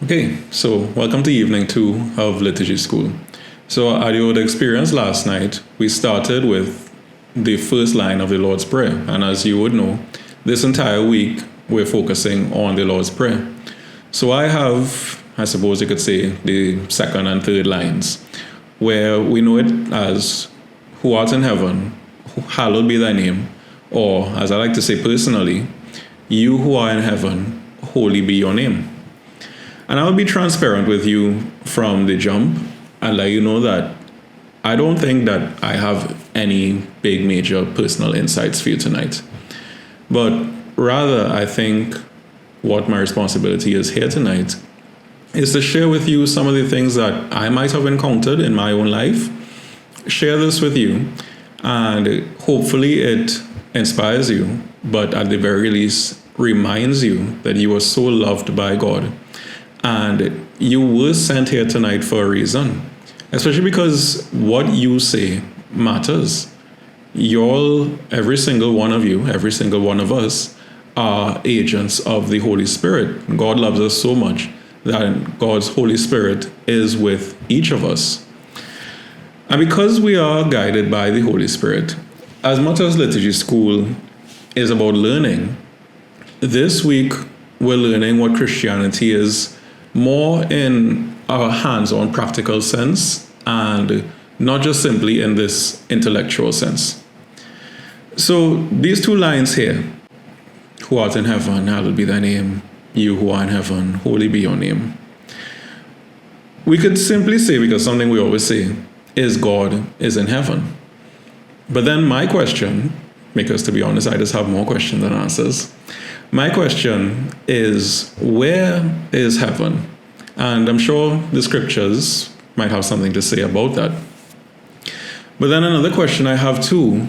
Okay, so welcome to evening 2 of Liturgy School. So as you would experience last night, we started with the first line of the Lord's Prayer. And as you would know, this entire week we're focusing on the Lord's Prayer. So I have, I suppose you could say, the second and third lines, where we know it as, who art in heaven, hallowed be thy name, or as I like to say personally, you who are in heaven, holy be your name. And I'll be transparent with you from the jump and let you know that I don't think that I have any big major personal insights for you tonight. But rather, I think what my responsibility is here tonight is to share with you some of the things that I might have encountered in my own life, share this with you, and hopefully it inspires you, but at the very least reminds you that you are so loved by God. And you were sent here tonight for a reason, especially because what you say matters. Every single one of you, every single one of us are agents of the Holy Spirit. God loves us so much that God's Holy Spirit is with each of us. And because we are guided by the Holy Spirit, as much as Liturgy School is about learning, this week we're learning what Christianity is more in a hands-on practical sense and not just simply in this intellectual sense. So these two lines here, who art in heaven, hallowed be thy name, you who are in heaven, holy be your name. We could simply say, because something we always say, is God is in heaven. But then my question, because to be honest, I just have more questions than answers. My question is, where is heaven? And I'm sure the scriptures might have something to say about that. But then another question I have too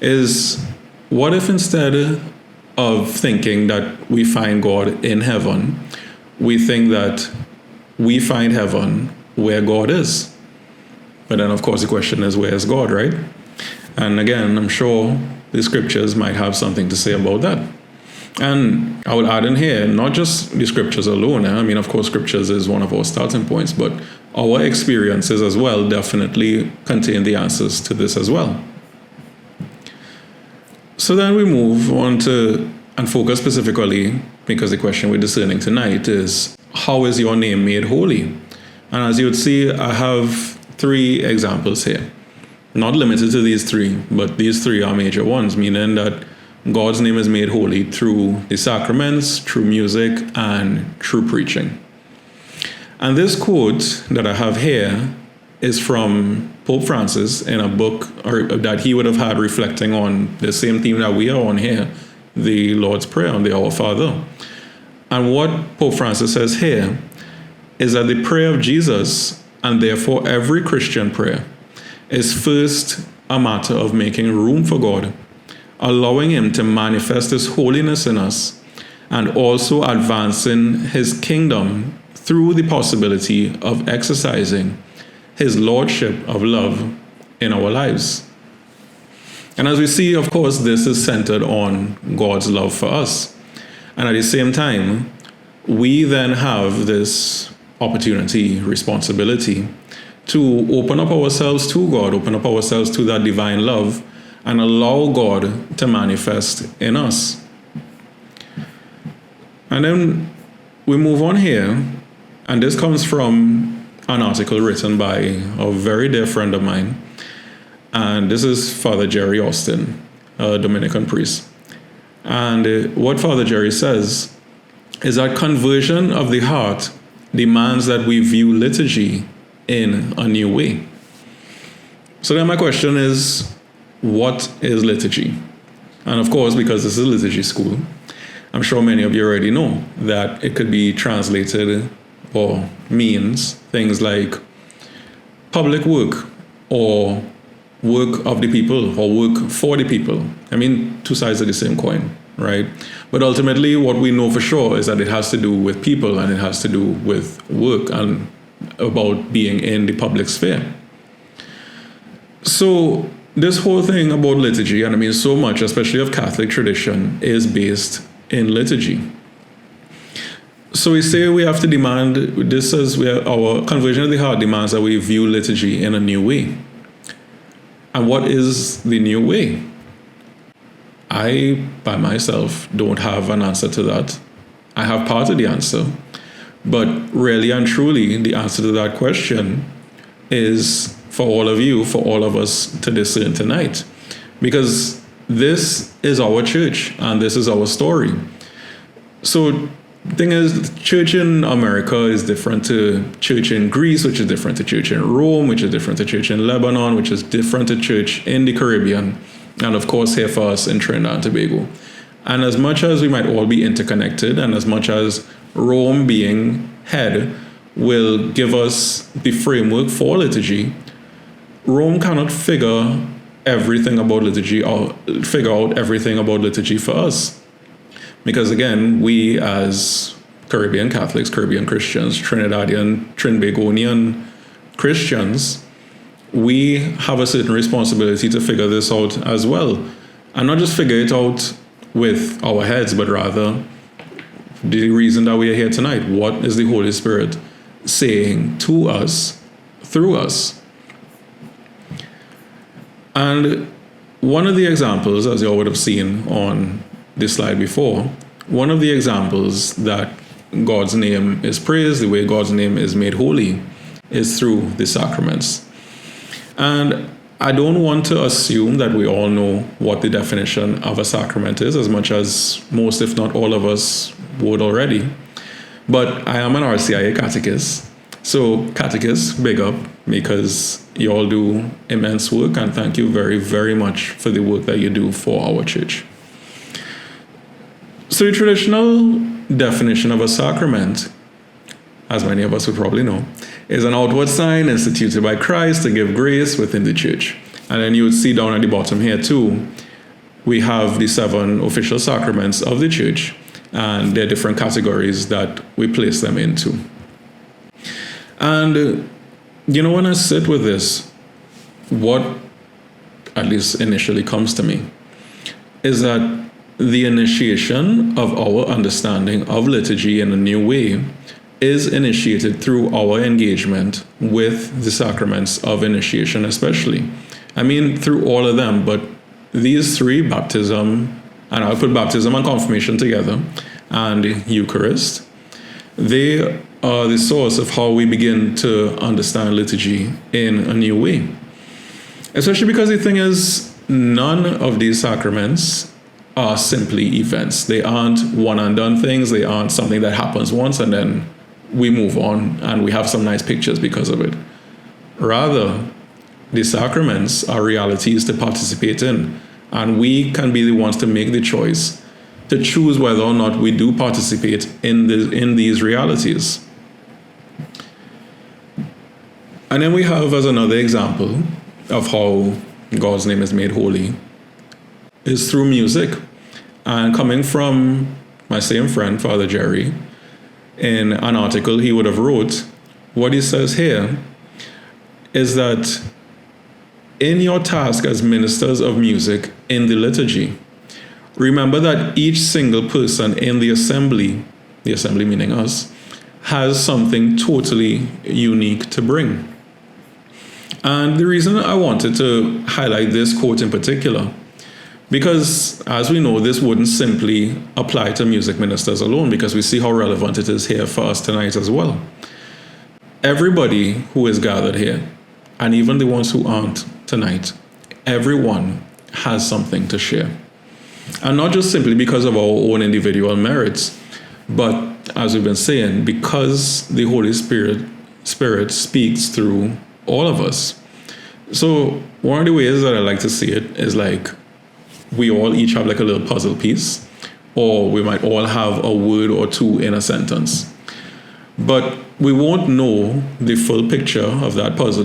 is, what if instead of thinking that we find God in heaven, we think that we find heaven where God is? But then of course the question is, where is God, right? And again, I'm sure the scriptures might have something to say about that. And I will add in here, not just the scriptures alone. I mean, of course, scriptures is one of our starting points, but our experiences as well definitely contain the answers to this as well. So then we move on to, and focus specifically, because the question we're discerning tonight is, how is your name made holy? And as you would see, I have 3 examples here. Not limited to these 3, but these 3 are major ones, meaning that God's name is made holy through the sacraments, through music, and through preaching. And this quote that I have here is from Pope Francis in a book that he would have had reflecting on the same theme that we are on here, the Lord's Prayer, on the Our Father. And what Pope Francis says here is that the prayer of Jesus, and therefore every Christian prayer, is first a matter of making room for God, allowing him to manifest his holiness in us, and also advancing his kingdom through the possibility of exercising his lordship of love in our lives. And as we see, of course, this is centered on God's love for us. And at the same time, we then have this opportunity, responsibility, to open up ourselves to God, open up ourselves to that divine love, and allow God to manifest in us. And then we move on here, and this comes from an article written by a very dear friend of mine, and this is Father Jerry Austin, a Dominican priest. And what Father Jerry says is that conversion of the heart demands that we view liturgy in a new way. So then my question is, what is liturgy? And of course, because this is Liturgy School, I'm sure many of you already know that it could be translated or means things like public work or work of the people or work for the people. I mean, 2 sides of the same coin, right? But ultimately, what we know for sure is that it has to do with people and it has to do with work and about being in the public sphere. So this whole thing about liturgy, and I mean so much, especially of Catholic tradition, is based in liturgy. So we say we have to demand, this says our conversion of the heart demands that we view liturgy in a new way. And what is the new way? I, by myself, don't have an answer to that. I have part of the answer. But really and truly, the answer to that question is for all of you, for all of us to discern tonight. Because this is our church and this is our story. So the thing is, church in America is different to church in Greece, which is different to church in Rome, which is different to church in Lebanon, which is different to church in the Caribbean, and of course here for us in Trinidad and Tobago. And as much as we might all be interconnected, and as much as Rome being head will give us the framework for liturgy, Rome cannot figure everything about liturgy or figure out everything about liturgy for us. Because again, we as Caribbean Catholics, Caribbean Christians, Trinidadian, Trinbagonian Christians, we have a certain responsibility to figure this out as well. And not just figure it out with our heads, but rather the reason that we are here tonight. What is the Holy Spirit saying to us, through us? And one of the examples, as you all would have seen on this slide before, one of the examples that God's name is praised, the way God's name is made holy, is through the sacraments. And I don't want to assume that we all know what the definition of a sacrament is, as much as most, if not all of us, would already. But I am an RCIA catechist. So catechist, big up, because you all do immense work, and thank you very, very much for the work that you do for our church. So the traditional definition of a sacrament, as many of us would probably know, is an outward sign instituted by Christ to give grace within the church. And then you would see down at the bottom here too, we have the 7 official sacraments of the church, and there are different categories that we place them into. And when I sit with this, what at least initially comes to me is that the initiation of our understanding of liturgy in a new way is initiated through our engagement with the sacraments of initiation especially. I mean, through all of them, but these 3, baptism, and I'll put baptism and confirmation together, and Eucharist, they are the source of how we begin to understand liturgy in a new way. Especially because the thing is, none of these sacraments are simply events. They aren't one and done things. They aren't something that happens once and then we move on and we have some nice pictures because of it. Rather, the sacraments are realities to participate in, and we can be the ones to make the choice to choose whether or not we do participate in these realities. And then we have, as another example of how God's name is made holy, is through music. And coming from my same friend, Father Jerry, in an article he would have wrote, what he says here is that in your task as ministers of music in the liturgy, remember that each single person in the assembly meaning us, has something totally unique to bring. And the reason I wanted to highlight this quote in particular, because as we know, this wouldn't simply apply to music ministers alone, because we see how relevant it is here for us tonight as well. Everybody who is gathered here, and even the ones who aren't tonight, everyone has something to share. And not just simply because of our own individual merits, but as we've been saying, because the Holy Spirit speaks through all of us. So one of the ways that I like to see it is like we all each have like a little puzzle piece, or we might all have a word or two in a sentence. But we won't know the full picture of that puzzle,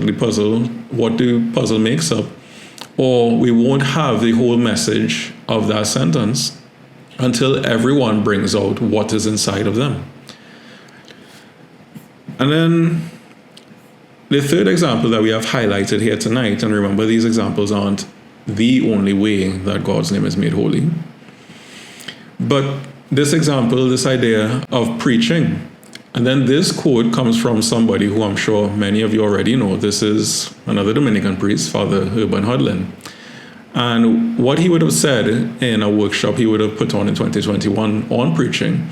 what the puzzle makes up, or we won't have the whole message of that sentence until everyone brings out what is inside of them. And then the third example that we have highlighted here tonight, and remember, these examples aren't the only way that God's name is made holy, but this example, this idea of preaching. And then this quote comes from somebody who I'm sure many of you already know. This is another Dominican priest, Father Urban Hudlin. And what he would have said in a workshop he would have put on in 2021 on preaching,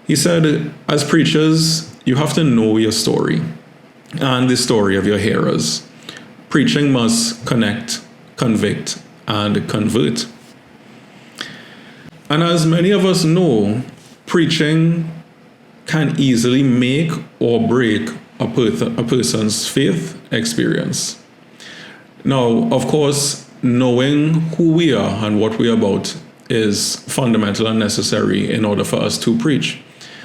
he said, as preachers, you have to know your story and the story of your hearers. Preaching must connect, convict, and convert. And as many of us know, preaching can easily make or break a person's faith experience. Now, of course, knowing who we are and what we are about is fundamental and necessary in order for us to preach.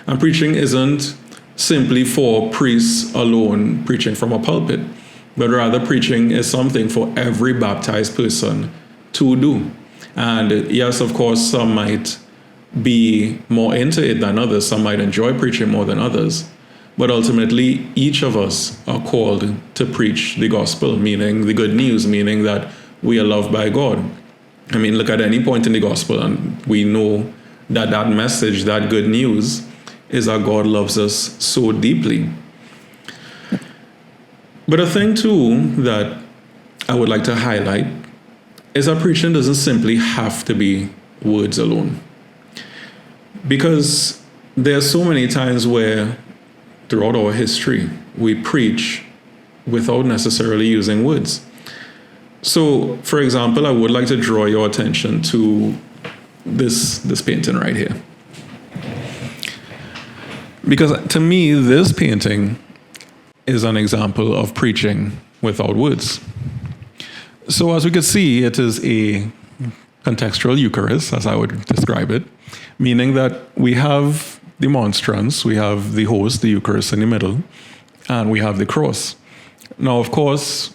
And preaching isn't simply for priests alone preaching from a pulpit, but rather preaching is something for every baptized person to do. And yes, of course, some might be more into it than others. Some might enjoy preaching more than others. But ultimately, each of us are called to preach the gospel, meaning the good news, meaning that we are loved by God. I mean, look at any point in the gospel, and we know that that message, that good news, is that God loves us so deeply. But a thing, too, that I would like to highlight is that preaching doesn't simply have to be words alone. Because there are so many times where, throughout our history, we preach without necessarily using words. So, for example, I would like to draw your attention to this painting right here. Because to me, this painting is an example of preaching without words. So as we can see, it is a contextual Eucharist, as I would describe it, meaning that we have the monstrance, we have the host, the Eucharist in the middle, and we have the cross. Now, of course,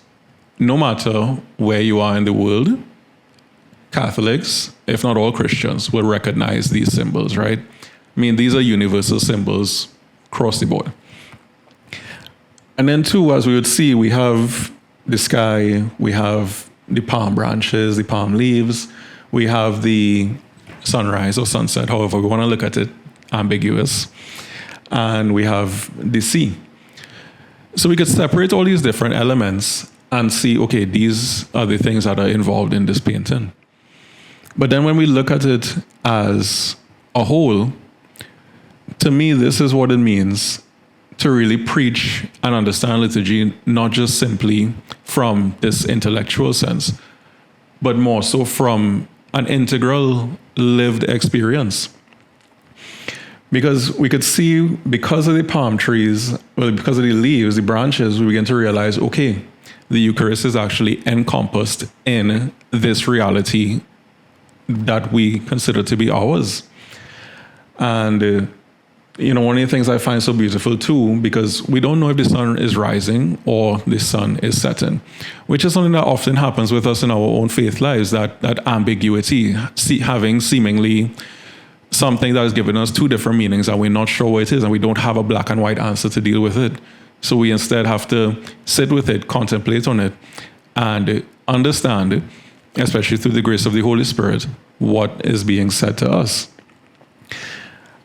no matter where you are in the world, Catholics, if not all Christians, will recognize these symbols, right? I mean, these are universal symbols across the board. And then too, as we would see, we have the sky, we have the palm branches, the palm leaves, we have the sunrise or sunset, however we want to look at it, ambiguous, and we have the sea. So we could separate all these different elements and see, okay, these are the things that are involved in this painting. But then when we look at it as a whole, to me, this is what it means to really preach and understand liturgy, not just simply from this intellectual sense, but more so from an integral lived experience. Because we could see, because of the palm trees, well, because of the leaves, the branches, we begin to realize, okay, the Eucharist is actually encompassed in this reality that we consider to be ours. And one of the things I find so beautiful too, because we don't know if the sun is rising or the sun is setting, which is something that often happens with us in our own faith lives, that ambiguity, having seemingly something that is giving us two different meanings and we're not sure what it is and we don't have a black and white answer to deal with it. So we instead have to sit with it, contemplate on it, and understand, especially through the grace of the Holy Spirit, what is being said to us.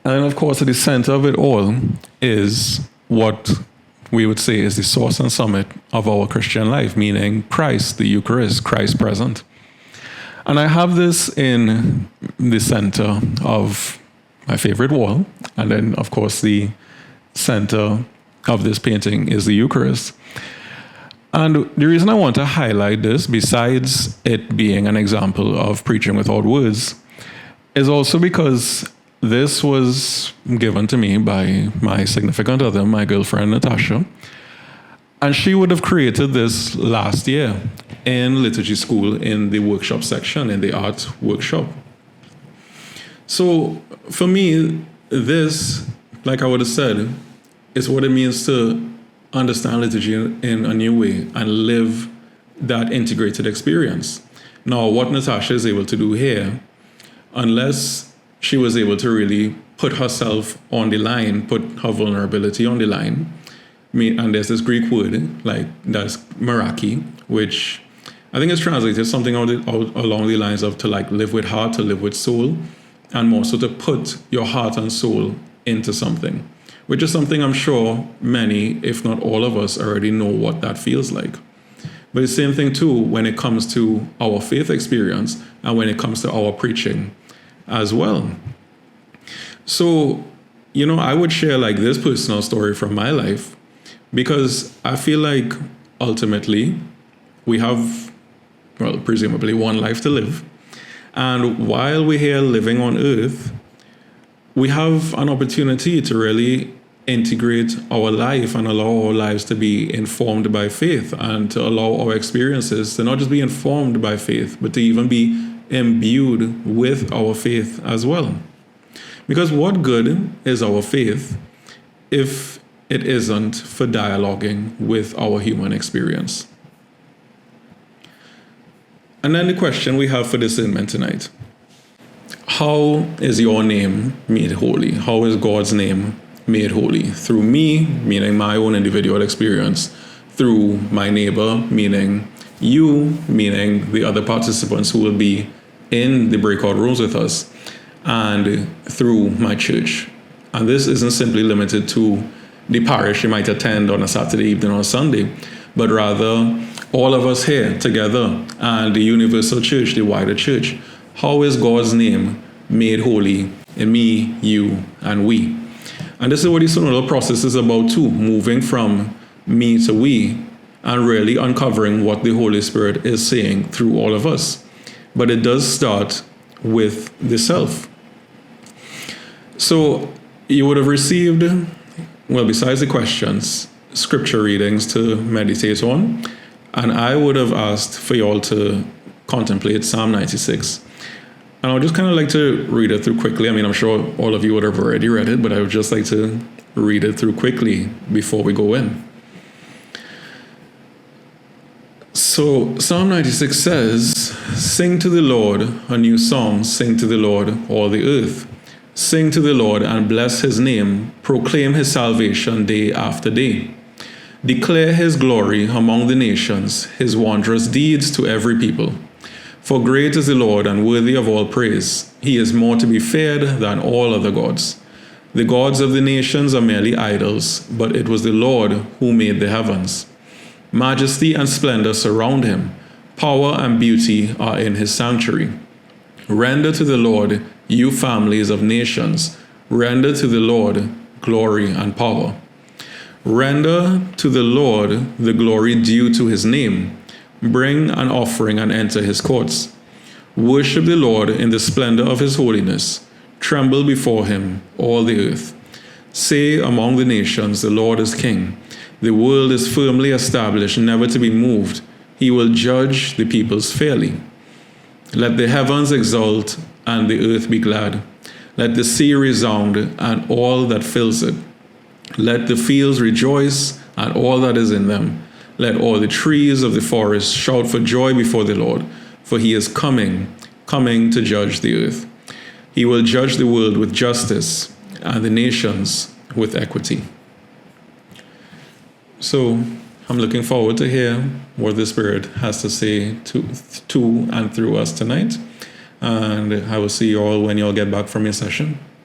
And then, of course, at the center of it all is what we would say is the source and summit of our Christian life, meaning Christ, the Eucharist, Christ present. And I have this in the center of my favorite wall. And then, of course, the center of this painting is the Eucharist. And the reason I want to highlight this, besides it being an example of preaching without words, is also because this was given to me by my significant other, my girlfriend, Natasha. And she would have created this last year in Liturgy School in the workshop section, in the art workshop. So for me, this, like I would have said, is what it means to understand liturgy in a new way and live that integrated experience. Now, what Natasha is able to do here, unless she was able to really put herself on the line, put her vulnerability on the line, and there's this Greek word, like that's meraki, which I think is translated something along the lines of to like live with heart, to live with soul. and more so to put your heart and soul into something, which is something I'm sure many, if not all of us, already know what that feels like. But the same thing too when it comes to our faith experience and when it comes to our preaching as well. So, I would share like this personal story from my life, because I feel like ultimately we have, presumably one life to live. And while we're here living on earth, we have an opportunity to really integrate our life and allow our lives to be informed by faith, and to allow our experiences to not just be informed by faith, but to even be imbued with our faith as well. Because what good is our faith if it isn't for dialoguing with our human experience? And then the question we have for discernment tonight: how is your name made holy? How is God's name made holy? Through me, meaning my own individual experience; through my neighbor, meaning you, meaning the other participants who will be in the breakout rooms with us; and through my church. And this isn't simply limited to the parish you might attend on a Saturday evening or a Sunday, but rather all of us here together and the universal church, the wider church. How is God's name made holy in me, you, and we? And this is what the synodal process is about too, moving from me to we, and really uncovering what the Holy Spirit is saying through all of us. But it does start with the self. So you would have received, besides the questions, scripture readings to meditate on. And I would have asked for you all to contemplate Psalm 96. And I would just kind of like to read it through quickly. I'm sure all of you would have already read it, but I would just like to read it through quickly before we go in. So Psalm 96 says, "Sing to the Lord a new song, sing to the Lord all the earth. Sing to the Lord and bless his name, proclaim his salvation day after day. Declare his glory among the nations, his wondrous deeds to every people. For great is the Lord and worthy of all praise. He is more to be feared than all other gods. The gods of the nations are merely idols, but it was the Lord who made the heavens. Majesty and splendor surround him. Power and beauty are in his sanctuary. Render to the Lord, you families of nations. Render to the Lord glory and power. Render to the Lord the glory due to his name. Bring an offering and enter his courts. Worship the Lord in the splendor of his holiness. Tremble before him, all the earth. Say among the nations, the Lord is king. The world is firmly established, never to be moved. He will judge the peoples fairly. Let the heavens exult and the earth be glad. Let the sea resound and all that fills it. Let the fields rejoice and all that is in them. Let all the trees of the forest shout for joy before the Lord, for he is coming to judge the earth. He will judge the world with justice and the nations with equity." So I'm looking forward to hear what the Spirit has to say to and through us tonight. And I will see you all when you all get back from your session.